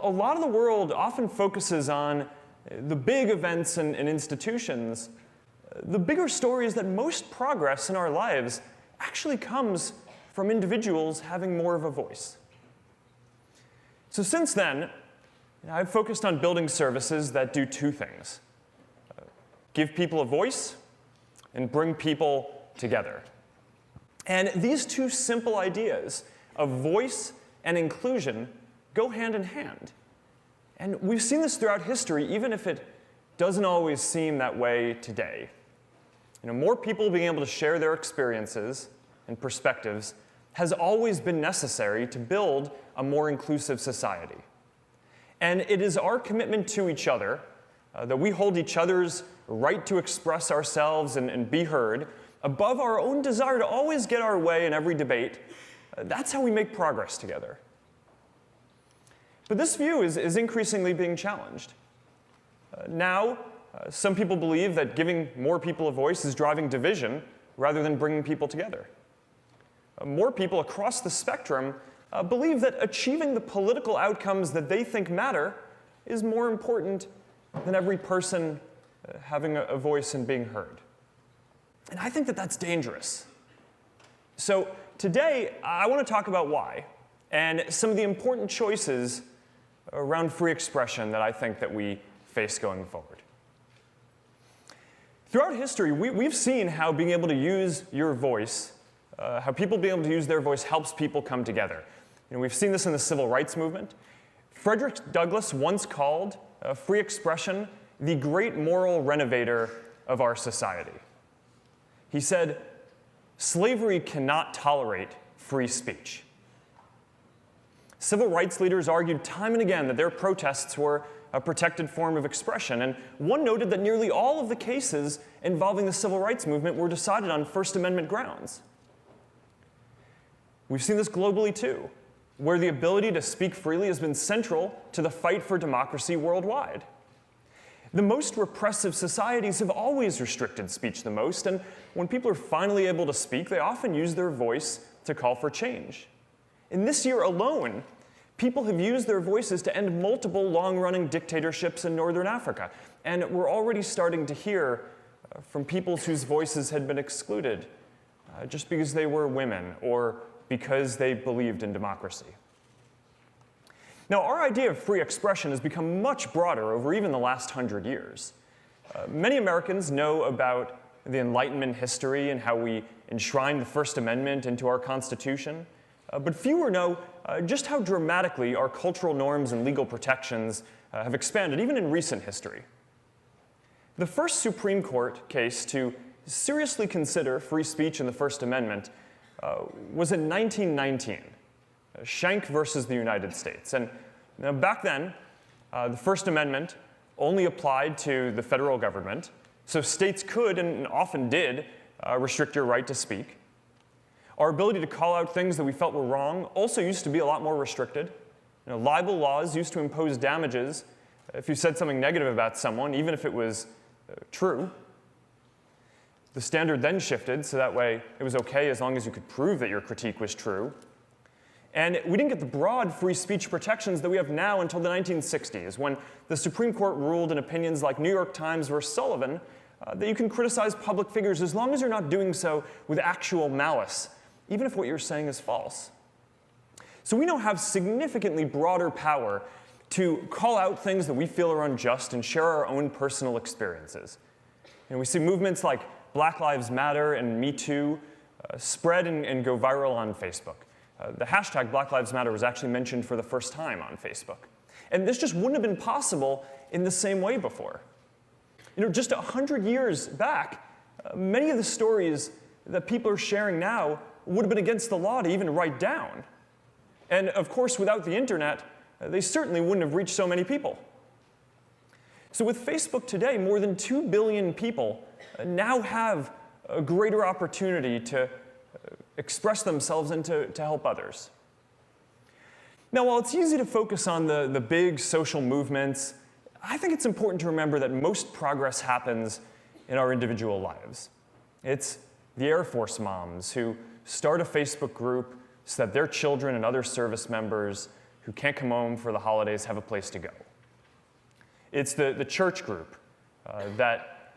A lot of the world often focuses on the big events and institutions. The bigger story is that most progress in our lives actually comes from individuals having more of a voice. So since then, I've focused on building services that do two things: give people a voice and bring people together. And these two simple ideas of voice and inclusion go hand in hand. And we've seen this throughout history, even if it doesn't always seem that way today. More people being able to share their experiences and perspectives has always been necessary to build a more inclusive society. And it is our commitment to each other that we hold each other's right to express ourselves and be heard above our own desire to always get our way in every debate. That's how we make progress together. But this view is increasingly being challenged. Now, some people believe that giving more people a voice is driving division rather than bringing people together. More people across the spectrum believe that achieving the political outcomes that they think matter is more important than every person having a voice and being heard. And I think that that's dangerous. So today, I want to talk about why and some of the important choices around free expression that I think that we face going forward. Throughout history, we've seen how being able to use your voice, how people being able to use their voice helps people come together. We've seen this in the civil rights movement. Frederick Douglass once called free expression the great moral renovator of our society. He said, "Slavery cannot tolerate free speech." Civil rights leaders argued time and again that their protests were a protected form of expression, and one noted that nearly all of the cases involving the civil rights movement were decided on First Amendment grounds. We've seen this globally too, where the ability to speak freely has been central to the fight for democracy worldwide. The most repressive societies have always restricted speech the most, and when people are finally able to speak, they often use their voice to call for change. In this year alone, people have used their voices to end multiple long-running dictatorships in northern Africa, and we're already starting to hear from people whose voices had been excluded just because they were women or because they believed in democracy. Now, our idea of free expression has become much broader over even the last 100 years. Many Americans know about the Enlightenment history and how we enshrined the First Amendment into our Constitution, but fewer know just how dramatically our cultural norms and legal protections have expanded, even in recent history. The first Supreme Court case to seriously consider free speech in the First Amendment was in 1919. Schenck versus the United States. And back then, the First Amendment only applied to the federal government, so states could, and often did, restrict your right to speak. Our ability to call out things that we felt were wrong also used to be a lot more restricted. Libel laws used to impose damages if you said something negative about someone, even if it was true. The standard then shifted, so that way it was okay as long as you could prove that your critique was true. And we didn't get the broad free speech protections that we have now until the 1960s, when the Supreme Court ruled in opinions like New York Times versus Sullivan that you can criticize public figures as long as you're not doing so with actual malice, even if what you're saying is false. So we now have significantly broader power to call out things that we feel are unjust and share our own personal experiences. We see movements like Black Lives Matter and Me Too spread and go viral on Facebook. The hashtag Black Lives Matter was actually mentioned for the first time on Facebook. And this just wouldn't have been possible in the same way before. Just 100 years back, many of the stories that people are sharing now would have been against the law to even write down. And of course, without the internet, they certainly wouldn't have reached so many people. So with Facebook today, more than 2 billion people now have a greater opportunity to express themselves and to help others. Now, while it's easy to focus on the big social movements, I think it's important to remember that most progress happens in our individual lives. It's the Air Force moms who start a Facebook group so that their children and other service members who can't come home for the holidays have a place to go. It's the church group that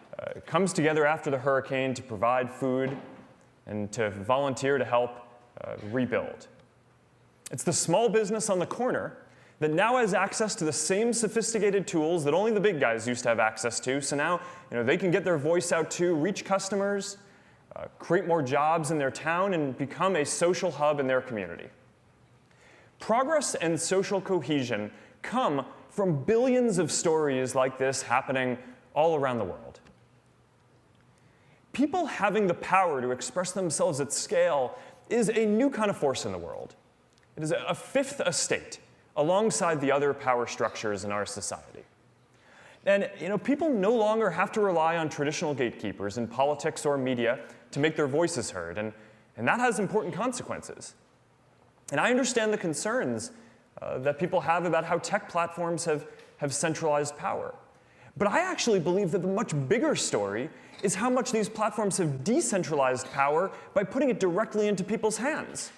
comes together after the hurricane to provide food and to volunteer to help rebuild. It's the small business on the corner that now has access to the same sophisticated tools that only the big guys used to have access to. So now they can get their voice out too, reach customers, create more jobs in their town, and become a social hub in their community. Progress and social cohesion come from billions of stories like this happening all around the world. People having the power to express themselves at scale is a new kind of force in the world. It is a fifth estate alongside the other power structures in our society. And people no longer have to rely on traditional gatekeepers in politics or media to make their voices heard, and that has important consequences. And I understand the concerns that people have about how tech platforms have centralized power. But I actually believe that the much bigger story is how much these platforms have decentralized power by putting it directly into people's hands.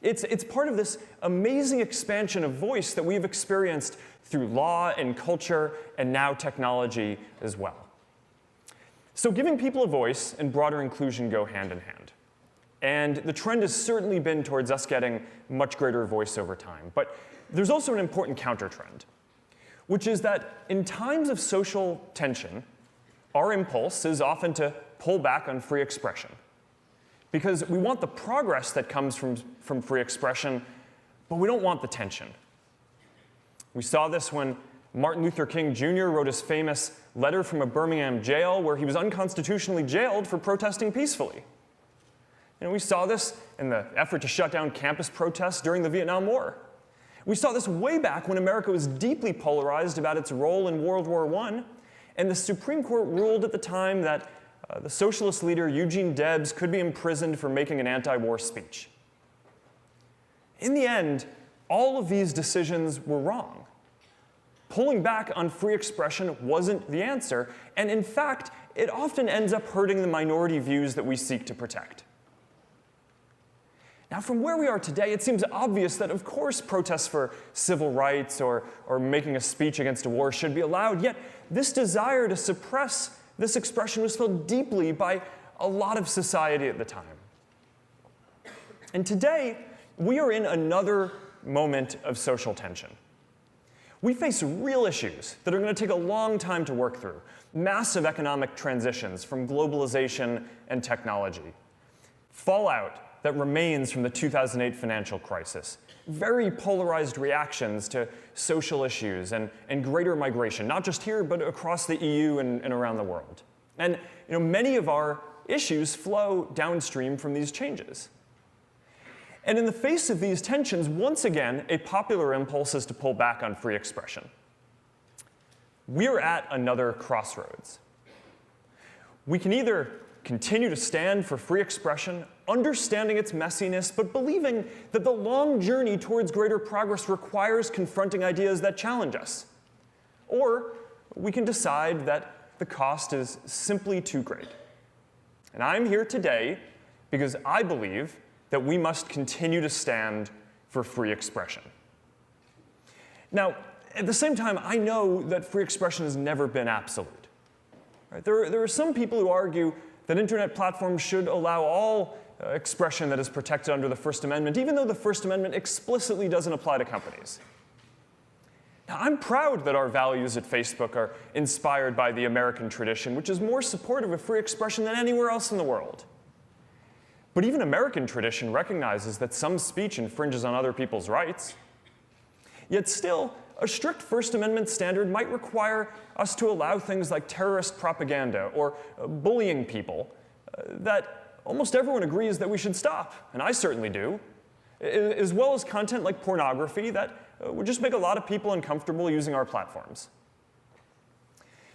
It's part of this amazing expansion of voice that we've experienced through law and culture and now technology as well. So giving people a voice and broader inclusion go hand in hand. And the trend has certainly been towards us getting much greater voice over time. But there's also an important counter-trend, which is that in times of social tension, our impulse is often to pull back on free expression. Because we want the progress that comes from free expression, but we don't want the tension. We saw this when Martin Luther King Jr. wrote his famous letter from a Birmingham jail where he was unconstitutionally jailed for protesting peacefully. We saw this in the effort to shut down campus protests during the Vietnam War. We saw this way back when America was deeply polarized about its role in World War I, and the Supreme Court ruled at the time that the socialist leader Eugene Debs could be imprisoned for making an anti-war speech. In the end, all of these decisions were wrong. Pulling back on free expression wasn't the answer, and in fact, it often ends up hurting the minority views that we seek to protect. Now, from where we are today, it seems obvious that, of course, protests for civil rights or making a speech against a war should be allowed, yet this desire to suppress this expression was felt deeply by a lot of society at the time. And today, we are in another moment of social tension. We face real issues that are going to take a long time to work through, massive economic transitions from globalization and technology, fallout that remains from the 2008 financial crisis, very polarized reactions to social issues and greater migration, not just here, but across the EU and around the world. And many of our issues flow downstream from these changes. And in the face of these tensions, once again, a popular impulse is to pull back on free expression. We're at another crossroads. We can either continue to stand for free expression, understanding its messiness, but believing that the long journey towards greater progress requires confronting ideas that challenge us. Or we can decide that the cost is simply too great. And I'm here today because I believe that we must continue to stand for free expression. Now, at the same time, I know that free expression has never been absolute. Right? There are some people who argue that internet platforms should allow all expression that is protected under the First Amendment, even though the First Amendment explicitly doesn't apply to companies. Now, I'm proud that our values at Facebook are inspired by the American tradition, which is more supportive of free expression than anywhere else in the world. But even American tradition recognizes that some speech infringes on other people's rights. Yet still, a strict First Amendment standard might require us to allow things like terrorist propaganda or bullying people that almost everyone agrees that we should stop, and I certainly do, as well as content like pornography that would just make a lot of people uncomfortable using our platforms.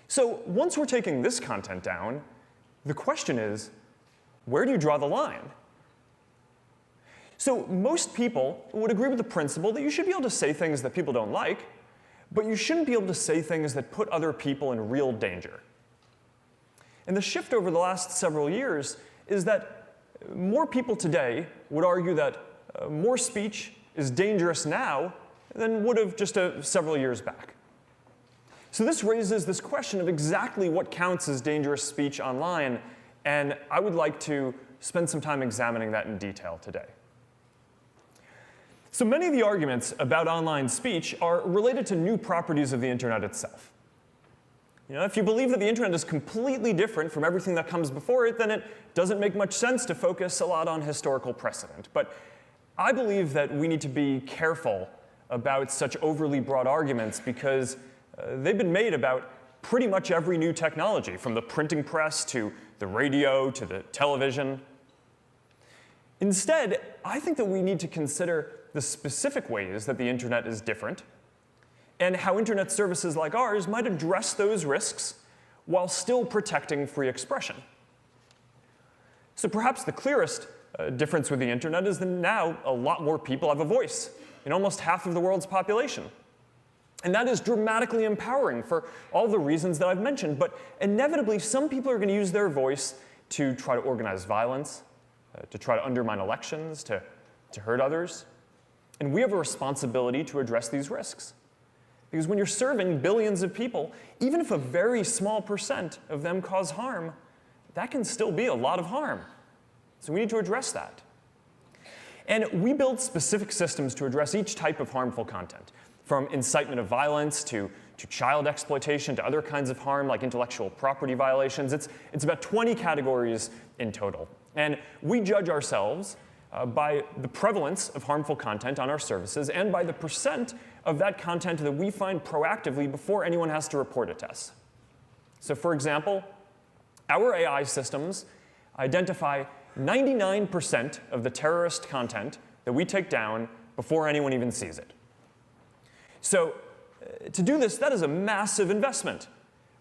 So once we're taking this content down, the question is, where do you draw the line? So most people would agree with the principle that you should be able to say things that people don't like, but you shouldn't be able to say things that put other people in real danger. And the shift over the last several years is that more people today would argue that more speech is dangerous now than would have just several years back. So this raises this question of exactly what counts as dangerous speech online, and I would like to spend some time examining that in detail today. So many of the arguments about online speech are related to new properties of the internet itself. If you believe that the internet is completely different from everything that comes before it, then it doesn't make much sense to focus a lot on historical precedent. But I believe that we need to be careful about such overly broad arguments because they've been made about pretty much every new technology, from the printing press to the radio to the television. Instead, I think that we need to consider the specific ways that the internet is different and how internet services like ours might address those risks while still protecting free expression. So perhaps the clearest difference with the internet is that now a lot more people have a voice in almost half of the world's population. And that is dramatically empowering for all the reasons that I've mentioned. But inevitably, some people are going to use their voice to try to organize violence, to try to undermine elections, to hurt others. And we have a responsibility to address these risks. Because when you're serving billions of people, even if a very small percent of them cause harm, that can still be a lot of harm. So we need to address that. And we build specific systems to address each type of harmful content, from incitement of violence to child exploitation to other kinds of harm like intellectual property violations. It's about 20 categories in total. And we judge ourselves by the prevalence of harmful content on our services and by the percent of that content that we find proactively before anyone has to report it to us. So for example, our AI systems identify 99% of the terrorist content that we take down before anyone even sees it. So to do this, that is a massive investment.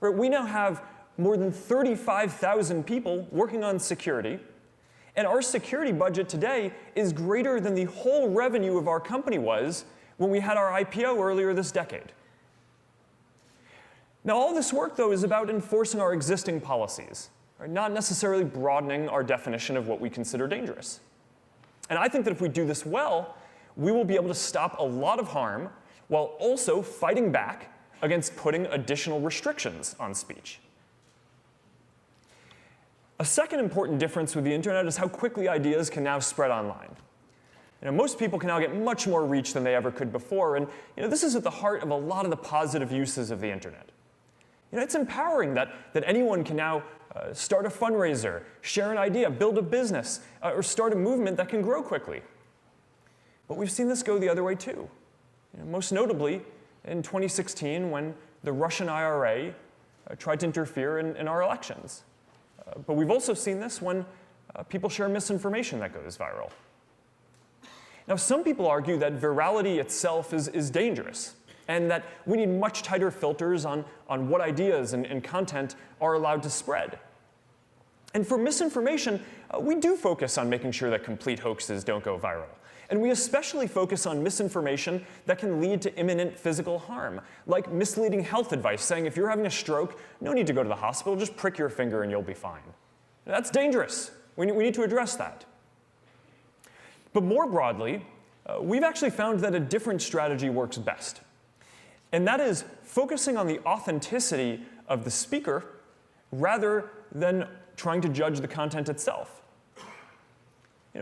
Right? We now have more than 35,000 people working on security, and our security budget today is greater than the whole revenue of our company was when we had our IPO earlier this decade. Now, all this work, though, is about enforcing our existing policies, right? Not necessarily broadening our definition of what we consider dangerous. And I think that if we do this well, we will be able to stop a lot of harm while also fighting back against putting additional restrictions on speech. A second important difference with the internet is how quickly ideas can now spread online. Most people can now get much more reach than they ever could before, and this is at the heart of a lot of the positive uses of the internet. It's empowering that anyone can now start a fundraiser, share an idea, build a business, or start a movement that can grow quickly. But we've seen this go the other way too. Most notably in 2016 when the Russian IRA tried to interfere in our elections. But we've also seen this when people share misinformation that goes viral. Now, some people argue that virality itself is dangerous, and that we need much tighter filters on what ideas and content are allowed to spread. And for misinformation, we do focus on making sure that complete hoaxes don't go viral. And we especially focus on misinformation that can lead to imminent physical harm, like misleading health advice saying if you're having a stroke, no need to go to the hospital, just prick your finger and you'll be fine. That's dangerous. We need to address that. But more broadly, we've actually found that a different strategy works best. And that is focusing on the authenticity of the speaker rather than trying to judge the content itself.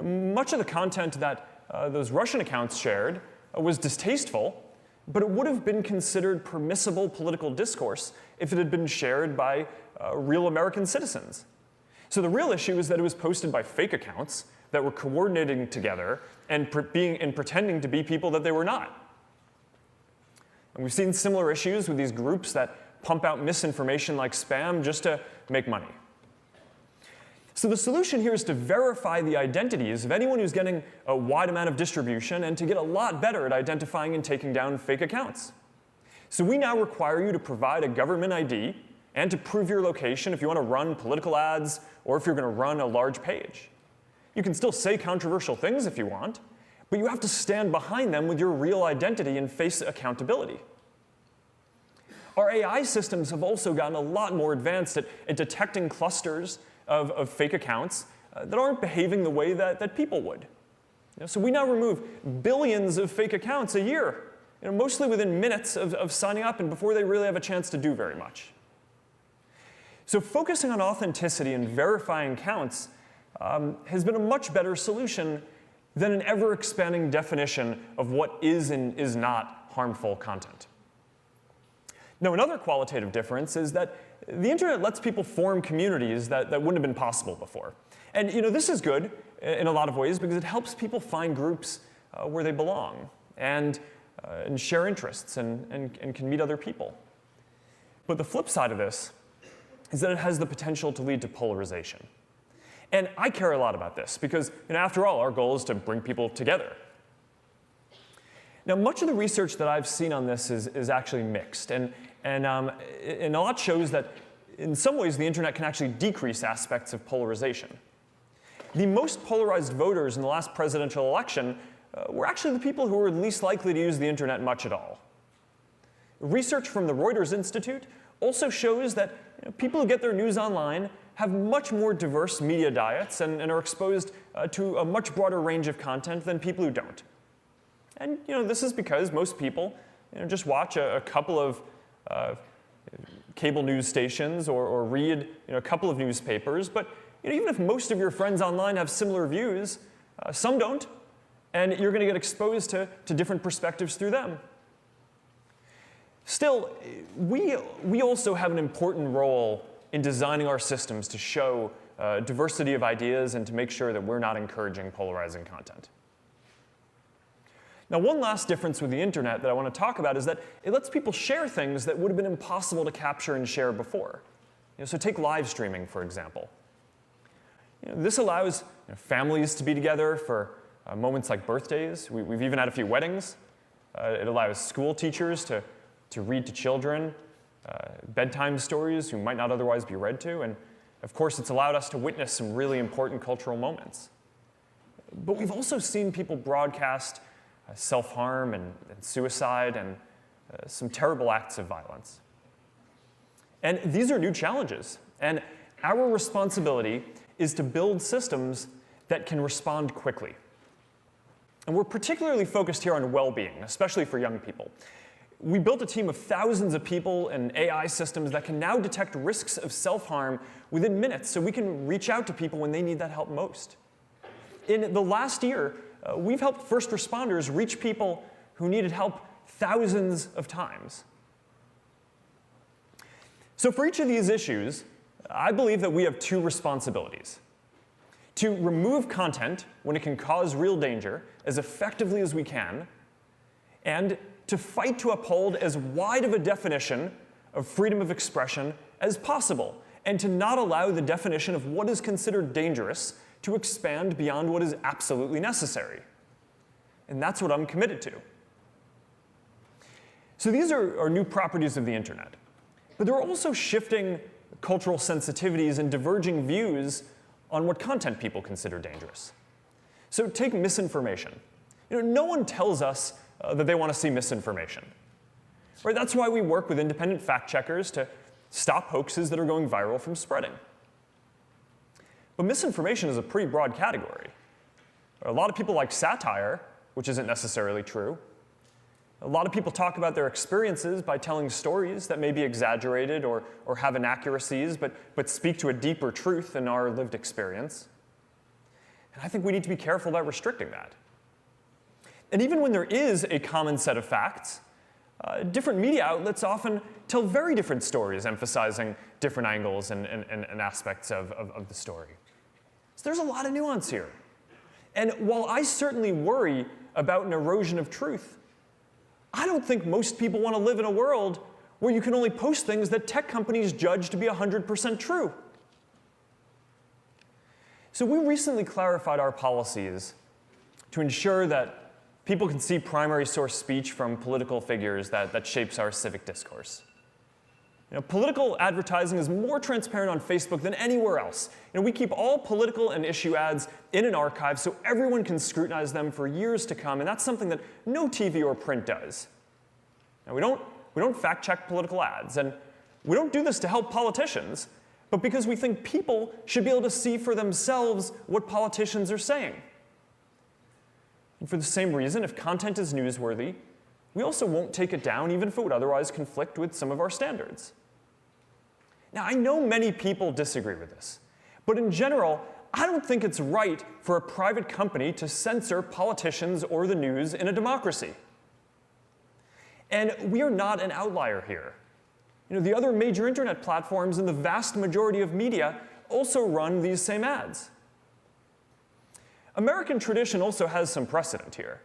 Much of the content that those Russian accounts shared was distasteful, but it would have been considered permissible political discourse if it had been shared by real American citizens. So the real issue is that it was posted by fake accounts that were coordinating together and pretending to be people that they were not. And we've seen similar issues with these groups that pump out misinformation like spam just to make money. So the solution here is to verify the identities of anyone who's getting a wide amount of distribution and to get a lot better at identifying and taking down fake accounts. So we now require you to provide a government ID and to prove your location if you want to run political ads or if you're going to run a large page. You can still say controversial things if you want, but you have to stand behind them with your real identity and face accountability. Our AI systems have also gotten a lot more advanced at detecting clusters of fake accounts that aren't behaving the way that people would. So we now remove billions of fake accounts a year mostly within minutes of signing up and before they really have a chance to do very much. So focusing on authenticity and verifying accounts has been a much better solution than an ever-expanding definition of what is and is not harmful content. Now, another qualitative difference is that the internet lets people form communities that wouldn't have been possible before. And this is good in a lot of ways because it helps people find groups where they belong and share interests and can meet other people. But the flip side of this is that it has the potential to lead to polarization. And I care a lot about this because, after all, our goal is to bring people together. Now, much of the research that I've seen on this is actually mixed. And a lot shows that in some ways the internet can actually decrease aspects of polarization. The most polarized voters in the last presidential election were actually the people who were least likely to use the internet much at all. Research from the Reuters Institute also shows that people who get their news online have much more diverse media diets and are exposed to a much broader range of content than people who don't. And this is because most people just watch a couple of cable news stations or read a couple of newspapers. But even if most of your friends online have similar views, some don't, and you're going to get exposed to different perspectives through them. Still, we also have an important role in designing our systems to show diversity of ideas and to make sure that we're not encouraging polarizing content. Now, one last difference with the internet that I want to talk about is that it lets people share things that would have been impossible to capture and share before. So take live streaming, for example. This allows families to be together for moments like birthdays. We've even had a few weddings. It allows school teachers to read to children bedtime stories who might not otherwise be read to. And of course, it's allowed us to witness some really important cultural moments. But we've also seen people broadcast self-harm and suicide and some terrible acts of violence. And these are new challenges. And our responsibility is to build systems that can respond quickly. And we're particularly focused here on well-being, especially for young people. We built a team of thousands of people and AI systems that can now detect risks of self-harm within minutes, so we can reach out to people when they need that help most. In the last year, we've helped first responders reach people who needed help thousands of times. So for each of these issues, I believe that we have two responsibilities: to remove content when it can cause real danger as effectively as we can, and to fight to uphold as wide of a definition of freedom of expression as possible, and to not allow the definition of what is considered dangerous to expand beyond what is absolutely necessary. And that's what I'm committed to. So these are new properties of the internet. But there are also shifting cultural sensitivities and diverging views on what content people consider dangerous. So take misinformation. No one tells us that they want to see misinformation. Right? That's why we work with independent fact checkers to stop hoaxes that are going viral from spreading. But misinformation is a pretty broad category. A lot of people like satire, which isn't necessarily true. A lot of people talk about their experiences by telling stories that may be exaggerated or have inaccuracies, but speak to a deeper truth than our lived experience. And I think we need to be careful about restricting that. And even when there is a common set of facts, different media outlets often tell very different stories, emphasizing different angles and aspects of the story. So there's a lot of nuance here. And while I certainly worry about an erosion of truth, I don't think most people want to live in a world where you can only post things that tech companies judge to be 100% true. So we recently clarified our policies to ensure that people can see primary source speech from political figures that shapes our civic discourse. Political advertising is more transparent on Facebook than anywhere else. We keep all political and issue ads in an archive so everyone can scrutinize them for years to come, and that's something that no TV or print does. Now, we don't fact-check political ads, and we don't do this to help politicians, but because we think people should be able to see for themselves what politicians are saying. And for the same reason, if content is newsworthy, we also won't take it down even if it would otherwise conflict with some of our standards. Now, I know many people disagree with this, but in general, I don't think it's right for a private company to censor politicians or the news in a democracy. And we are not an outlier here. The other major internet platforms and the vast majority of media also run these same ads. American tradition also has some precedent here.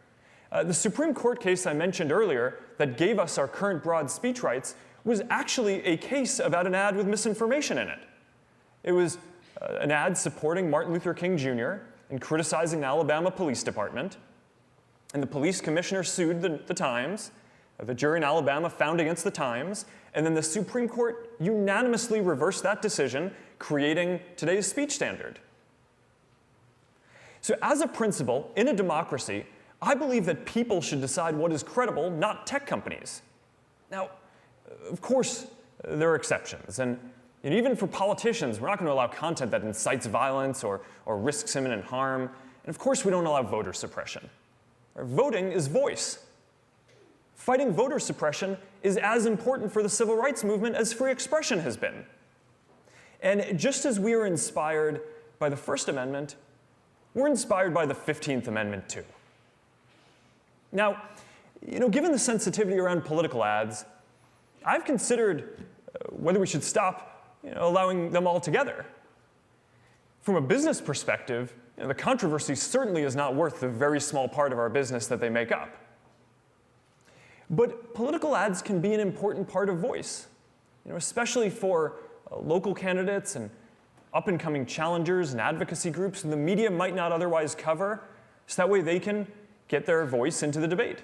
The Supreme Court case I mentioned earlier that gave us our current broad speech rights was actually a case about an ad with misinformation in it. It was an ad supporting Martin Luther King Jr. and criticizing the Alabama Police Department. And the police commissioner sued the Times. The jury in Alabama found against the Times. And then the Supreme Court unanimously reversed that decision, creating today's speech standard. So as a principle, in a democracy, I believe that people should decide what is credible, not tech companies. Now, of course, there are exceptions. And even for politicians, we're not going to allow content that incites violence or risks imminent harm. And of course, we don't allow voter suppression. Voting is voice. Fighting voter suppression is as important for the civil rights movement as free expression has been. And just as we are inspired by the First Amendment, we're inspired by the 15th Amendment too. Now, given the sensitivity around political ads, I've considered whether we should stop allowing them altogether. From a business perspective, the controversy certainly is not worth the very small part of our business that they make up. But political ads can be an important part of voice, especially for local candidates and up-and-coming challengers and advocacy groups the media might not otherwise cover, so that way they can get their voice into the debate.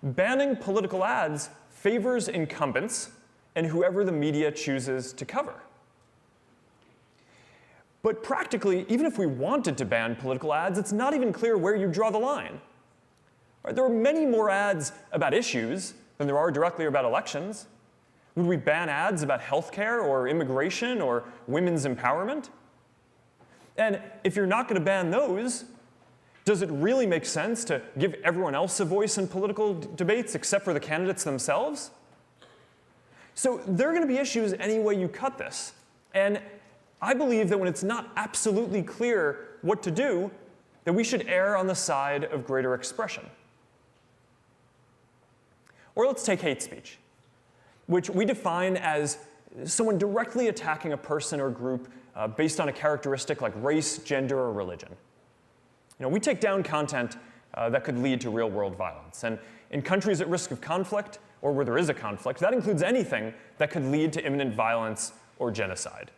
Banning political ads favors incumbents and whoever the media chooses to cover. But practically, even if we wanted to ban political ads, it's not even clear where you draw the line. There are many more ads about issues than there are directly about elections. Would we ban ads about healthcare or immigration or women's empowerment? And if you're not going to ban those, does it really make sense to give everyone else a voice in political debates except for the candidates themselves? So there are going to be issues any way you cut this. And I believe that when it's not absolutely clear what to do, that we should err on the side of greater expression. Or let's take hate speech, which we define as someone directly attacking a person or group based on a characteristic like race, gender, or religion. We take down content that could lead to real-world violence. And in countries at risk of conflict, or where there is a conflict, that includes anything that could lead to imminent violence or genocide.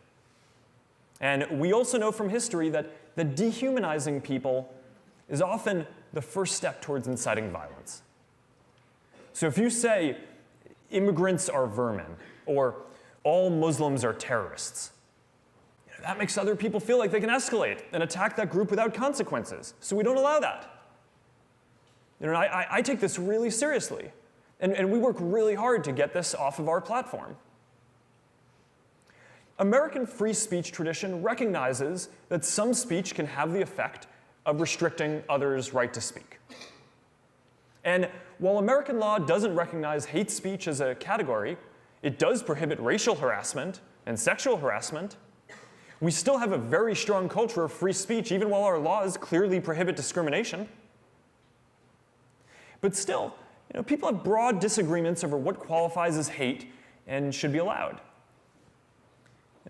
And we also know from history that dehumanizing people is often the first step towards inciting violence. So if you say, immigrants are vermin, or all Muslims are terrorists, that makes other people feel like they can escalate and attack that group without consequences. So we don't allow that. I take this really seriously. And we work really hard to get this off of our platform. American free speech tradition recognizes that some speech can have the effect of restricting others' right to speak. And while American law doesn't recognize hate speech as a category, it does prohibit racial harassment and sexual harassment. We still have a very strong culture of free speech, even while our laws clearly prohibit discrimination. But still, people have broad disagreements over what qualifies as hate and should be allowed.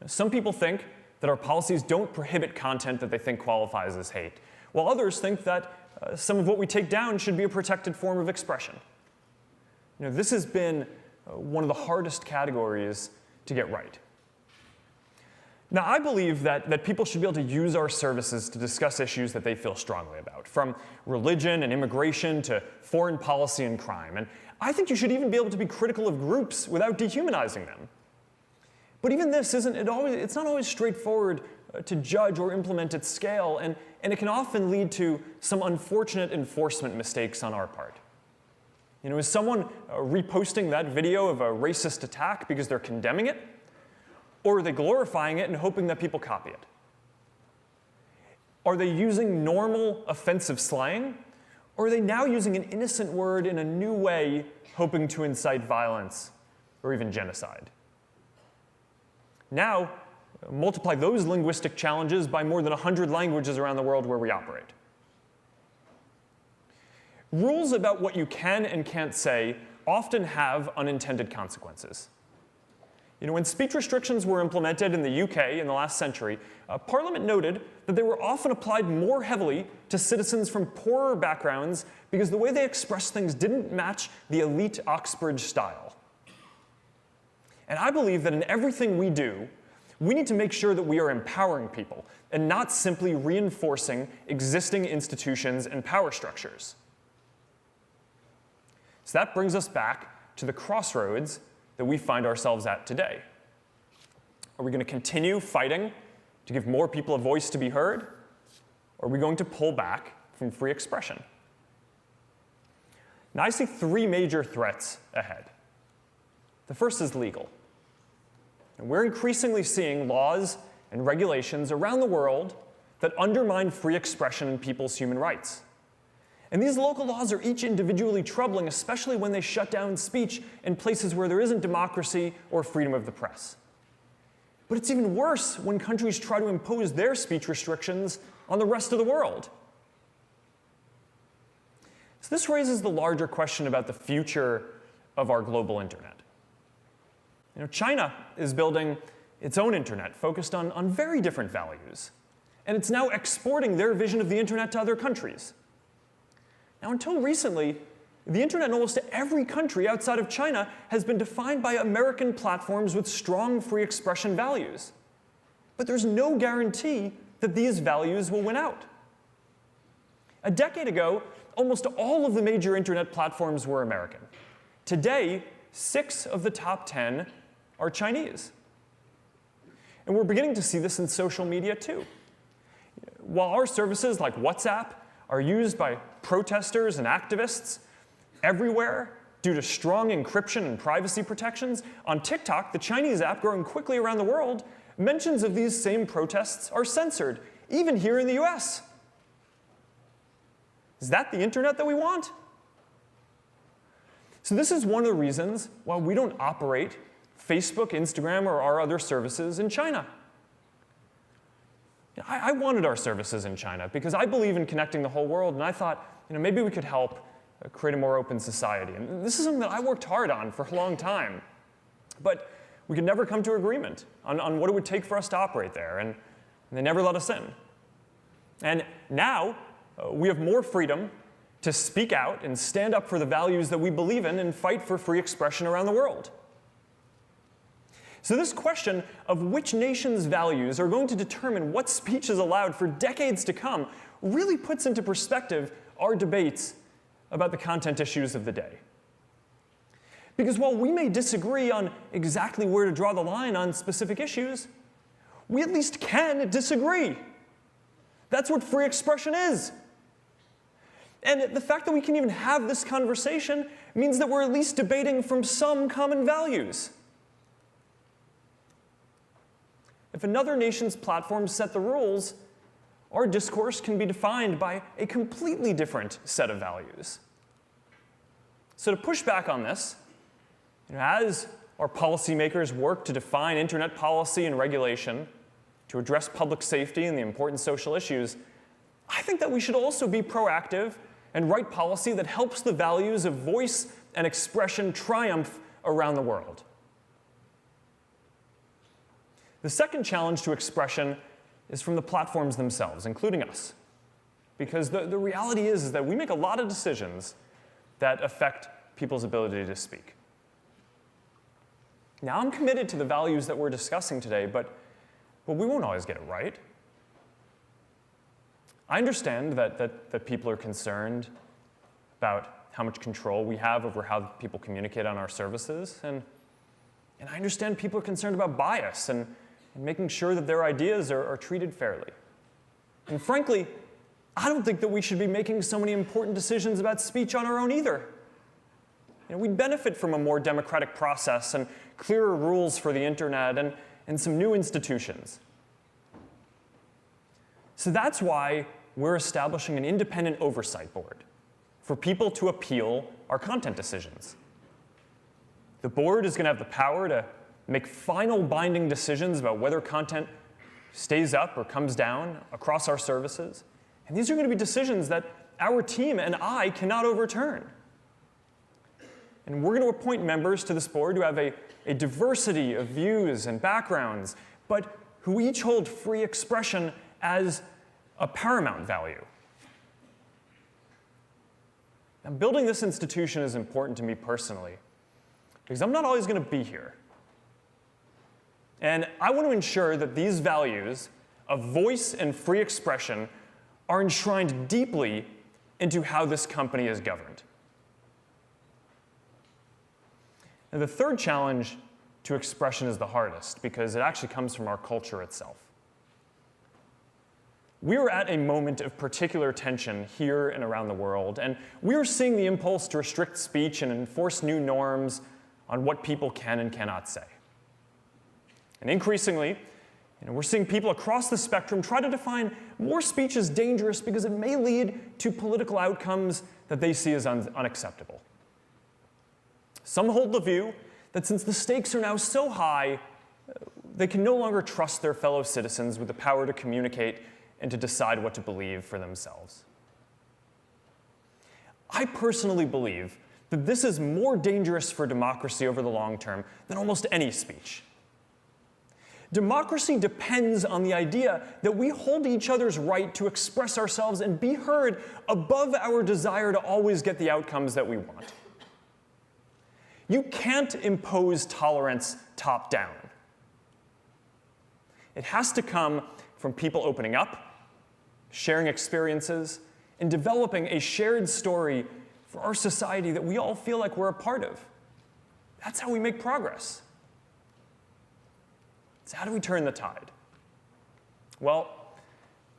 Some people think that our policies don't prohibit content that they think qualifies as hate, while others think that some of what we take down should be a protected form of expression. This has been one of the hardest categories to get right. Now, I believe that people should be able to use our services to discuss issues that they feel strongly about, from religion and immigration to foreign policy and crime. And I think you should even be able to be critical of groups without dehumanizing them. But even this it's not always straightforward to judge or implement at scale, and it can often lead to some unfortunate enforcement mistakes on our part. Is someone reposting that video of a racist attack because they're condemning it? Or are they glorifying it and hoping that people copy it? Are they using normal offensive slang? Or are they now using an innocent word in a new way, hoping to incite violence or even genocide? Now, multiply those linguistic challenges by more than 100 languages around the world where we operate. Rules about what you can and can't say often have unintended consequences. When speech restrictions were implemented in the UK in the last century, Parliament noted that they were often applied more heavily to citizens from poorer backgrounds because the way they expressed things didn't match the elite Oxbridge style. And I believe that in everything we do, we need to make sure that we are empowering people and not simply reinforcing existing institutions and power structures. So that brings us back to the crossroads that we find ourselves at today. Are we going to continue fighting to give more people a voice to be heard? Or are we going to pull back from free expression? Now, I see three major threats ahead. The first is legal. And we're increasingly seeing laws and regulations around the world that undermine free expression and people's human rights. And these local laws are each individually troubling, especially when they shut down speech in places where there isn't democracy or freedom of the press. But it's even worse when countries try to impose their speech restrictions on the rest of the world. So this raises the larger question about the future of our global internet. China is building its own internet focused on very different values. And it's now exporting their vision of the internet to other countries. Now, until recently, the internet in almost every country outside of China has been defined by American platforms with strong free expression values. But there's no guarantee that these values will win out. A decade ago, almost all of the major internet platforms were American. Today, 6 of the top 10 are Chinese. And we're beginning to see this in social media too. While our services like WhatsApp are used by protesters and activists everywhere due to strong encryption and privacy protections, on TikTok, the Chinese app growing quickly around the world, mentions of these same protests are censored, even here in the US. Is that the internet that we want? So this is one of the reasons why we don't operate Facebook, Instagram, or our other services in China. I wanted our services in China because I believe in connecting the whole world, and I thought maybe we could help create a more open society. And this is something that I worked hard on for a long time. But we could never come to agreement on what it would take for us to operate there, and they never let us in. And now we have more freedom to speak out and stand up for the values that we believe in and fight for free expression around the world. So this question of which nation's values are going to determine what speech is allowed for decades to come really puts into perspective our debates about the content issues of the day. Because while we may disagree on exactly where to draw the line on specific issues, we at least can disagree. That's what free expression is. And the fact that we can even have this conversation means that we're at least debating from some common values. If another nation's platforms set the rules, our discourse can be defined by a completely different set of values. So to push back on this, as our policymakers work to define internet policy and regulation, to address public safety and the important social issues, I think that we should also be proactive and write policy that helps the values of voice and expression triumph around the world. The second challenge to expression is from the platforms themselves, including us. Because the reality is that we make a lot of decisions that affect people's ability to speak. Now, I'm committed to the values that we're discussing today, but we won't always get it right. I understand that people are concerned about how much control we have over how people communicate on our services, and I understand people are concerned about bias and making sure that their ideas are treated fairly. And frankly, I don't think that we should be making so many important decisions about speech on our own either. We'd benefit from a more democratic process and clearer rules for the internet and some new institutions. So that's why we're establishing an independent oversight board for people to appeal our content decisions. The board is going to have the power to make final binding decisions about whether content stays up or comes down across our services. And these are going to be decisions that our team and I cannot overturn. And we're going to appoint members to this board who have a diversity of views and backgrounds, but who each hold free expression as a paramount value. Now, building this institution is important to me personally, because I'm not always going to be here. And I want to ensure that these values of voice and free expression are enshrined deeply into how this company is governed. And the third challenge to expression is the hardest, because it actually comes from our culture itself. We are at a moment of particular tension here and around the world, and we are seeing the impulse to restrict speech and enforce new norms on what people can and cannot say. And increasingly, we're seeing people across the spectrum try to define more speech as dangerous because it may lead to political outcomes that they see as unacceptable. Some hold the view that since the stakes are now so high, they can no longer trust their fellow citizens with the power to communicate and to decide what to believe for themselves. I personally believe that this is more dangerous for democracy over the long term than almost any speech. Democracy depends on the idea that we hold each other's right to express ourselves and be heard above our desire to always get the outcomes that we want. You can't impose tolerance top-down. It has to come from people opening up, sharing experiences, and developing a shared story for our society that we all feel like we're a part of. That's how we make progress. So how do we turn the tide? Well,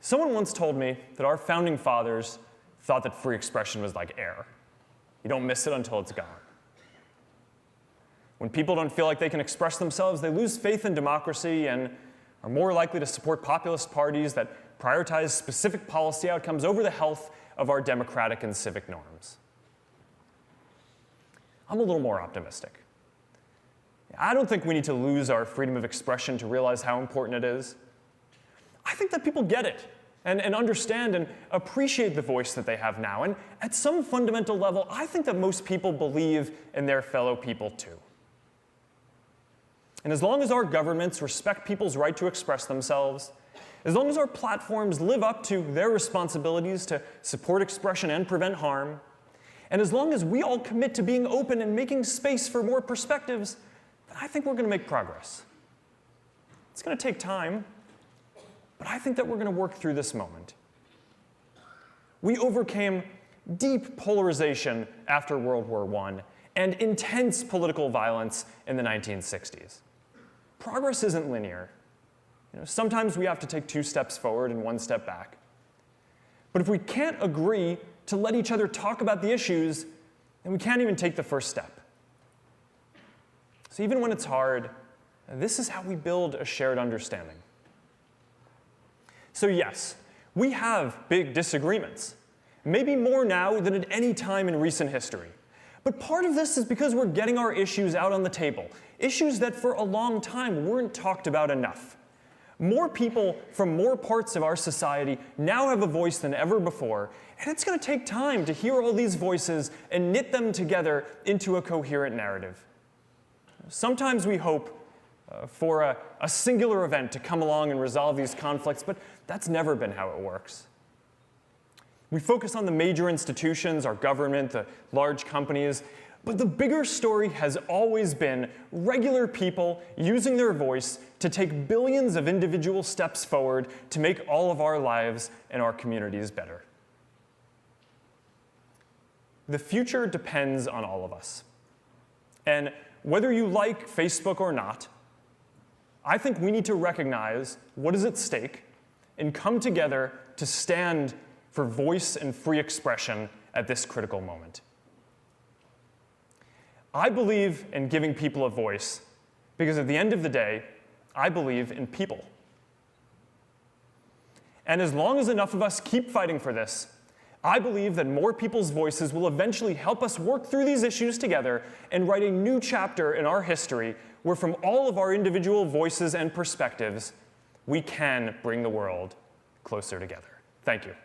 someone once told me that our founding fathers thought that free expression was like air. You don't miss it until it's gone. When people don't feel like they can express themselves, they lose faith in democracy and are more likely to support populist parties that prioritize specific policy outcomes over the health of our democratic and civic norms. I'm a little more optimistic. I don't think we need to lose our freedom of expression to realize how important it is. I think that people get it and understand and appreciate the voice that they have now. And at some fundamental level, I think that most people believe in their fellow people too. And as long as our governments respect people's right to express themselves, as long as our platforms live up to their responsibilities to support expression and prevent harm, and as long as we all commit to being open and making space for more perspectives, then I think we're going to make progress. It's going to take time, but I think that we're going to work through this moment. We overcame deep polarization after World War I and intense political violence in the 1960s. Progress isn't linear. Sometimes we have to take 2 steps forward and 1 step back. But if we can't agree to let each other talk about the issues, then we can't even take the first step. So even when it's hard, this is how we build a shared understanding. So yes, we have big disagreements, maybe more now than at any time in recent history. But part of this is because we're getting our issues out on the table, issues that for a long time weren't talked about enough. More people from more parts of our society now have a voice than ever before, and it's going to take time to hear all these voices and knit them together into a coherent narrative. Sometimes we hope for a singular event to come along and resolve these conflicts, but that's never been how it works. We focus on the major institutions, our government, the large companies, but the bigger story has always been regular people using their voice to take billions of individual steps forward to make all of our lives and our communities better. The future depends on all of us. And whether you like Facebook or not, I think we need to recognize what is at stake and come together to stand for voice and free expression at this critical moment. I believe in giving people a voice because at the end of the day, I believe in people. And as long as enough of us keep fighting for this, I believe that more people's voices will eventually help us work through these issues together and write a new chapter in our history where from all of our individual voices and perspectives, we can bring the world closer together. Thank you.